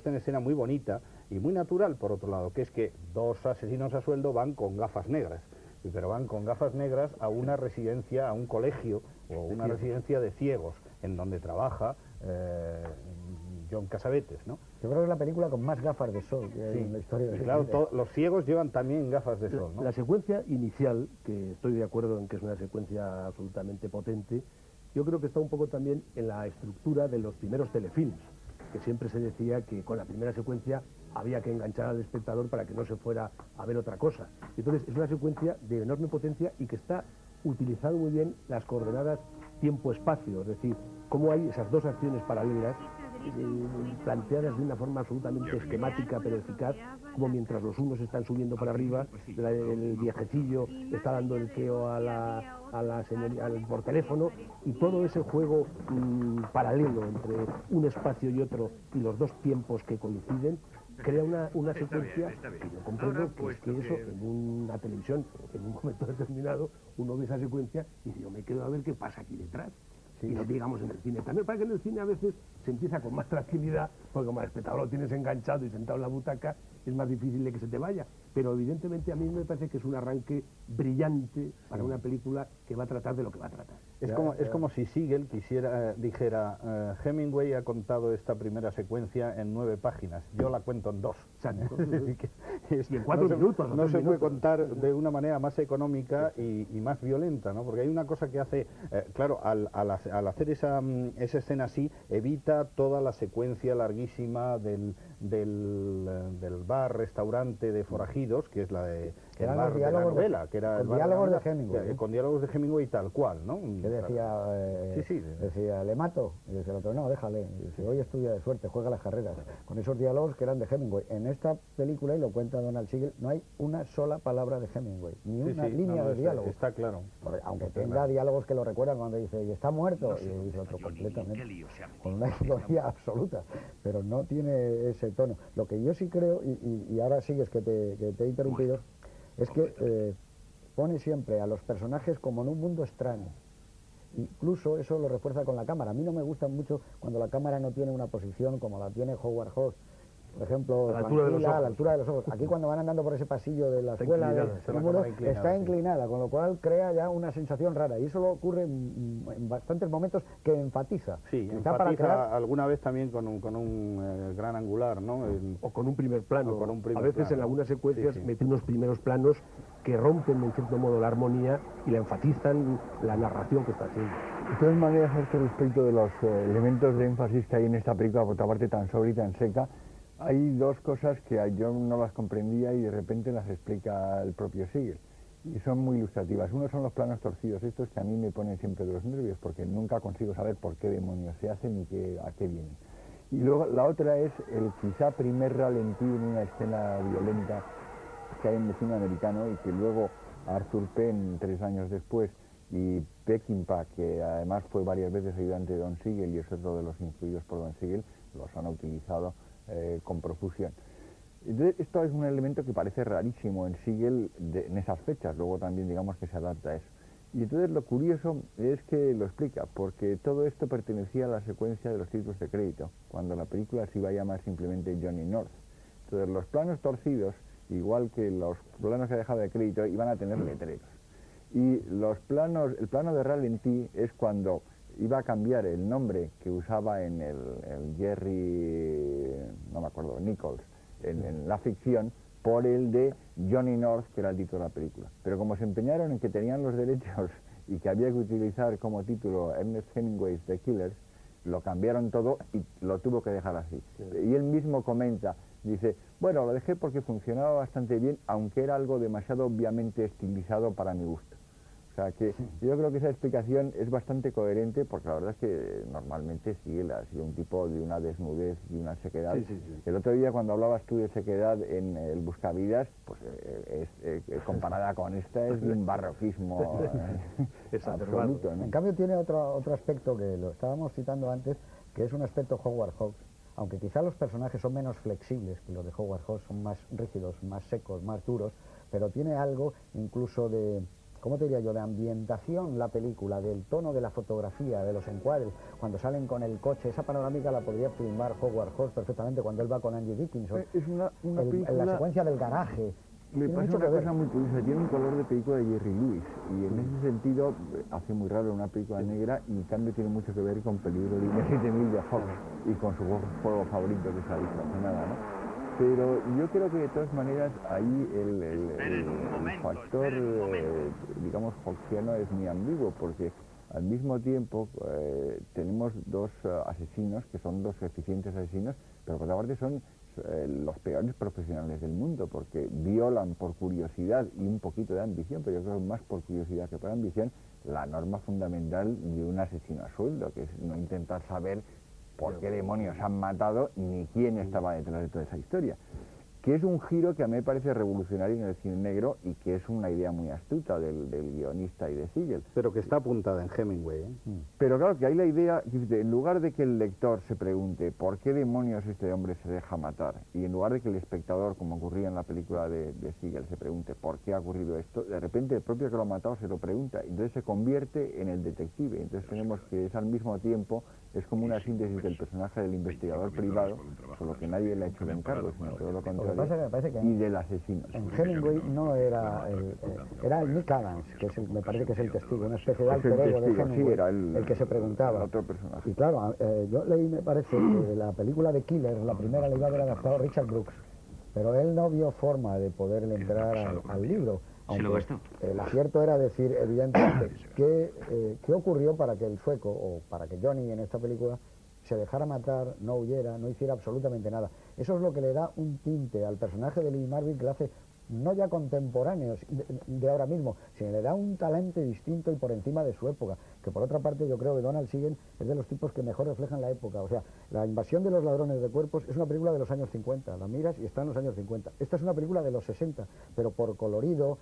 una escena muy bonita y muy natural, por otro lado, que es que dos asesinos a sueldo van con gafas negras, pero van con gafas negras a una residencia, a un colegio o una residencia de ciegos, en donde trabaja John Cassavetes, ¿no? Yo creo que es la película con más gafas de sol que hay en la historia de claro, los ciegos llevan también gafas de sol, ¿no? La secuencia inicial, que estoy de acuerdo en que es una secuencia absolutamente potente, yo creo que está un poco también en la estructura de los primeros telefilms, que siempre se decía que con la primera secuencia había que enganchar al espectador para que no se fuera a ver otra cosa. Entonces es una secuencia de enorme potencia y que está utilizando muy bien las coordenadas tiempo-espacio, es decir, cómo hay esas dos acciones paralelas planteadas de una forma absolutamente esquemática pero eficaz, como mientras los unos están subiendo para arriba, el viejecillo está dando el queo a la señorita por teléfono, y todo ese juego paralelo entre un espacio y otro y los dos tiempos que coinciden crea una secuencia. Y yo comprendo que eso en una televisión en un momento determinado uno ve esa secuencia y dice, yo me quedo a ver qué pasa aquí detrás. Y no digamos en el cine también, para que en el cine a veces se empieza con más tranquilidad, porque como el espectador lo tienes enganchado y sentado en la butaca, es más difícil de que se te vaya. Pero evidentemente a mí me parece que es un arranque brillante para una película que va a tratar de lo que va a tratar. Es como si Siegel dijera, Hemingway ha contado esta primera secuencia en 9 páginas, yo la cuento en 2. Y en 4 minutos. No se puede contar de una manera más económica y más violenta, ¿no? Porque hay una cosa que hace, claro, al hacer esa escena así, evita toda la secuencia larguísima del bar, restaurante de forajidos, que es la de el bar de la novela, que era con diálogos de Hemingway, con diálogos de Hemingway tal cual, ¿no? Que decía, decía, le mato, y decía el otro, no, déjale, y dice, hoy es tuya de suerte, juega las carreras, con esos diálogos que eran de Hemingway. En esta película, y lo cuenta Donald Siegel, no hay una sola palabra de Hemingway, ni una línea de diálogo. Está claro. Aunque tenga diálogos que lo recuerdan cuando dice, y está muerto, y dice otro completamente, con una historia absoluta, pero no tiene ese tono. Lo que yo sí creo, y ahora sigues que te he interrumpido, es que pone siempre a los personajes como en un mundo extraño. Incluso eso lo refuerza con la cámara. A mí no me gusta mucho cuando la cámara no tiene una posición como la tiene Howard Hawks, por ejemplo, a la altura de los ojos. Aquí cuando van andando por ese pasillo de la escuela, está inclinada, con lo cual crea ya una sensación rara. Y eso ocurre en bastantes momentos que enfatiza. Sí, enfatiza alguna vez también con un gran angular, ¿no? O con un primer plano. A veces en algunas secuencias mete unos primeros planos que rompen en cierto modo la armonía y la enfatizan la narración que está haciendo. De todas maneras, respecto de los elementos de énfasis que hay en esta película, por otra parte tan sobria y tan seca, hay dos cosas que yo no las comprendía y de repente las explica el propio Siegel, y son muy ilustrativas. Uno son los planos torcidos, estos que a mí me ponen siempre de los nervios, porque nunca consigo saber por qué demonios se hacen y a qué vienen. Y luego la otra es el quizá primer ralentí en una escena violenta que hay en el cine americano, y que luego Arthur Penn, 3 años después, y Peckinpah, que además fue varias veces ayudante de Don Siegel y es otro de los influidos por Don Siegel, los han utilizado con profusión. Entonces, esto es un elemento que parece rarísimo en Siegel en esas fechas, luego también digamos que se adapta a eso. Y entonces lo curioso es que lo explica, porque todo esto pertenecía a la secuencia de los títulos de crédito, cuando la película se iba a llamar simplemente Johnny North. Entonces los planos torcidos, igual que los planos que ha dejado de crédito, iban a tener letreros. Y el plano de ralentí es cuando iba a cambiar el nombre que usaba en el Jerry, no me acuerdo, Nichols, en la ficción, por el de Johnny North, que era el título de la película. Pero como se empeñaron en que tenían los derechos y que había que utilizar como título Ernest Hemingway's The Killers, lo cambiaron todo y lo tuvo que dejar así. Y él mismo comenta, dice, bueno, lo dejé porque funcionaba bastante bien, aunque era algo demasiado obviamente estilizado para mi gusto. O sea que yo creo que esa explicación es bastante coherente, porque la verdad es que normalmente sí, él ha sido un tipo de una desnudez y una sequedad. El otro día cuando hablabas tú de sequedad en el Buscavidas, pues comparada con esta es de un barroquismo absoluto, ¿no? En cambio tiene otro aspecto que lo estábamos citando antes, que es un aspecto Howard Hawks. Aunque quizá los personajes son menos flexibles que los de Howard Hawks, son más rígidos, más secos, más duros, pero tiene algo incluso de ¿cómo te diría yo?, de ambientación la película, del tono de la fotografía, de los encuadres, cuando salen con el coche, esa panorámica la podría filmar Howard Hawks perfectamente cuando él va con Angie Dickinson. Es una película... La secuencia del garaje. Le pasa una cosa muy curiosa, tiene un color de película de Jerry Lewis y en ese sentido hace muy raro una película negra y en cambio tiene mucho que ver con Peligro de Línea 7000 de Fox y con su juego favorito que es la distorsionada, ¿no? Pero yo creo que de todas maneras ahí el factor, digamos, foxiano es muy ambiguo porque al mismo tiempo tenemos dos asesinos que son dos eficientes asesinos, pero por otra parte son los peores profesionales del mundo porque violan por curiosidad y un poquito de ambición, pero yo creo más por curiosidad que por ambición, la norma fundamental de un asesino a sueldo, que es no intentar saber por qué demonios han matado ni quién estaba detrás de toda esa historia. Que es un giro que a mí me parece revolucionario en el cine negro y que es una idea muy astuta del guionista y de Siegel. Pero que está apuntada en Hemingway, ¿eh? Pero claro, que hay la idea, en lugar de que el lector se pregunte por qué demonios este hombre se deja matar, y en lugar de que el espectador, como ocurría en la película de Siegel, se pregunte por qué ha ocurrido esto, de repente el propio que lo ha matado se lo pregunta, y entonces se convierte en el detective. Entonces tenemos que es al mismo tiempo, es como una síntesis del personaje del investigador privado, solo que nadie le ha hecho el encargo, sino todo lo contrario. Me parece que y del asesino. En Hemingway no era era el Nick Adams, que es me parece que es el testigo, una especie de alter ego de Hemingway, sí, era el que se preguntaba. El otro personaje. Y claro, yo leí, me parece, que de la película de Killer, la primera la iba a haber adaptado Richard Brooks, pero él no vio forma de poderle entrar al libro. Aunque el acierto era decir, evidentemente, qué ocurrió para que el sueco, o para que Johnny en esta película, se dejara matar, no huyera, no hiciera absolutamente nada. Eso es lo que le da un tinte al personaje de Lee Marvin que lo hace no ya contemporáneo de ahora mismo, sino le da un talante distinto y por encima de su época, que por otra parte yo creo que Donald Siegel es de los tipos que mejor reflejan la época. O sea, La invasión de los ladrones de cuerpos es una película de los años 50, la miras y está en los años 50. Esta es una película de los 60, pero por colorido,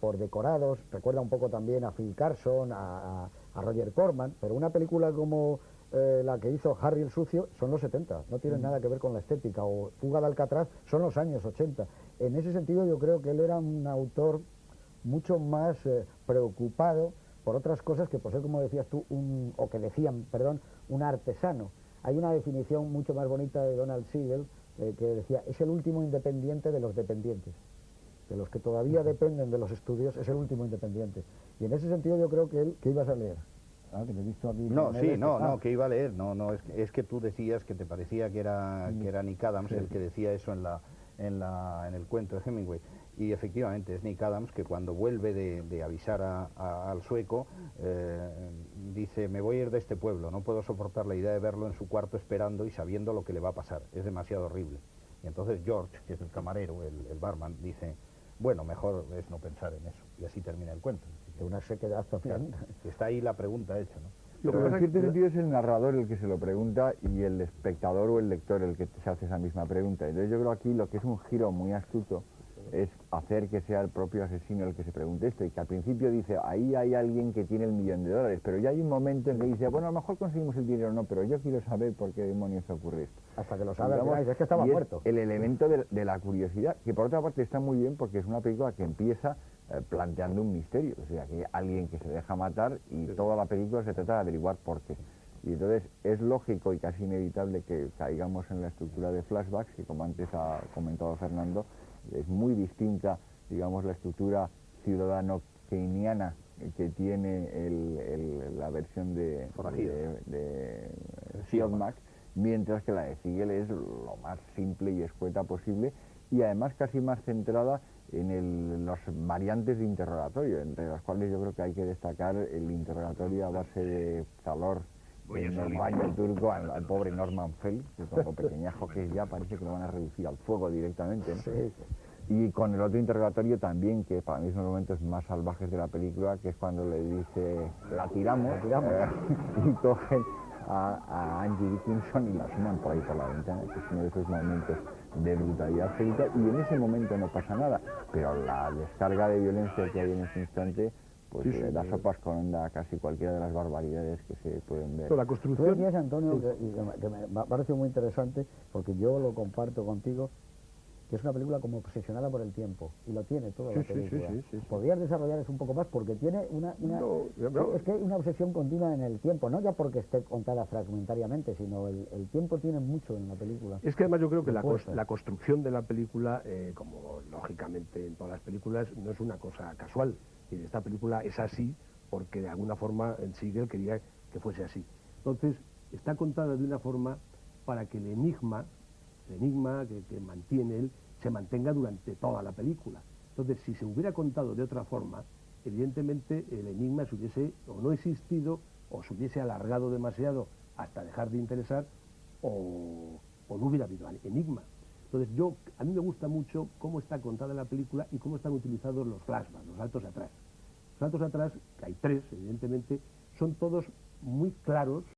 por decorados, recuerda un poco también a Phil Carson, a Roger Corman, pero una película como la que hizo Harry el Sucio son los 70, no tienen nada que ver con la estética, o Fuga de Alcatraz son los años 80. En ese sentido yo creo que él era un autor mucho más preocupado por otras cosas que por ser, como decías tú, o que decían, perdón, un artesano. Hay una definición mucho más bonita de Donald Siegel que decía, es el último independiente de los dependientes. De los que todavía dependen de los estudios, es el último independiente. Y en ese sentido yo creo que él, ¿qué ibas a leer? Ah, que te he visto aquí. No, sí, no, que iba a leer. No, es que tú decías que te parecía que era Nick Adams el que decía eso en el cuento de Hemingway. Y efectivamente es Nick Adams que cuando vuelve de avisar al sueco dice, me voy a ir de este pueblo, no puedo soportar la idea de verlo en su cuarto esperando y sabiendo lo que le va a pasar, es demasiado horrible. Y entonces George, que es el camarero, el barman, dice, bueno, mejor es no pensar en eso. Y así termina el cuento. De una sequedad total. Está ahí la pregunta hecha, ¿no? Pero en cierto sentido es el narrador el que se lo pregunta y el espectador o el lector el que se hace esa misma pregunta. Entonces yo creo aquí lo que es un giro muy astuto es hacer que sea el propio asesino el que se pregunte esto, y que al principio dice, ahí hay alguien que tiene $1 millón, pero ya hay un momento en que dice, bueno, a lo mejor conseguimos el dinero o no, pero yo quiero saber por qué demonios ocurre esto. Hasta que lo sabe, es que estaba muerto. El elemento de la curiosidad, que por otra parte está muy bien porque es una película que empieza planteando un misterio, o sea, que hay alguien que se deja matar y toda la película se trata de averiguar por qué. Y entonces es lógico y casi inevitable que caigamos en la estructura de flashbacks, que como antes ha comentado Fernando, es muy distinta, digamos, la estructura ciudadano-keynesiana que tiene la versión de Siodmak, mientras que la de Siegel es lo más simple y escueta posible, y además casi más centrada en las variantes de interrogatorio, entre las cuales yo creo que hay que destacar el interrogatorio a base de calor en el baño turco al pobre Norman Fell, que con lo pequeñajo que es ya parece que lo van a reducir al fuego directamente, ¿no? Sí. Y con el otro interrogatorio también, que para mí es uno de los momentos más salvajes de la película, que es cuando le dice, la tiramos. Y cogen a Angie Dickinson y la suman por ahí por la ventana, que es uno de esos momentos de brutalidad absoluta, y en ese momento no pasa nada, pero la descarga de violencia que hay en ese instante pues da sopas con onda a casi cualquiera de las barbaridades que se pueden ver. La construcción... Tú decías, Antonio, que me ha parecido muy interesante, porque yo lo comparto contigo, que es una película como obsesionada por el tiempo, y lo tiene toda la Sí, sí, película. sí. Podrías desarrollar eso un poco más, porque tiene es que hay una obsesión continua en el tiempo, no ya porque esté contada fragmentariamente, sino el tiempo tiene mucho en la película. Es que además yo creo que Fuerza. la construcción de la película, como lógicamente en todas las películas, no es una cosa casual. Y esta película es así porque de alguna forma Siegel quería que fuese así. Entonces, está contada de una forma para que el enigma que mantiene él se mantenga durante toda la película. Entonces, si se hubiera contado de otra forma, evidentemente el enigma se hubiese o no existido o se hubiese alargado demasiado hasta dejar de interesar o no hubiera habido enigma. Entonces, a mí me gusta mucho cómo está contada la película y cómo están utilizados los flashbacks, los saltos atrás. Los saltos atrás, que hay 3, evidentemente, son todos muy claros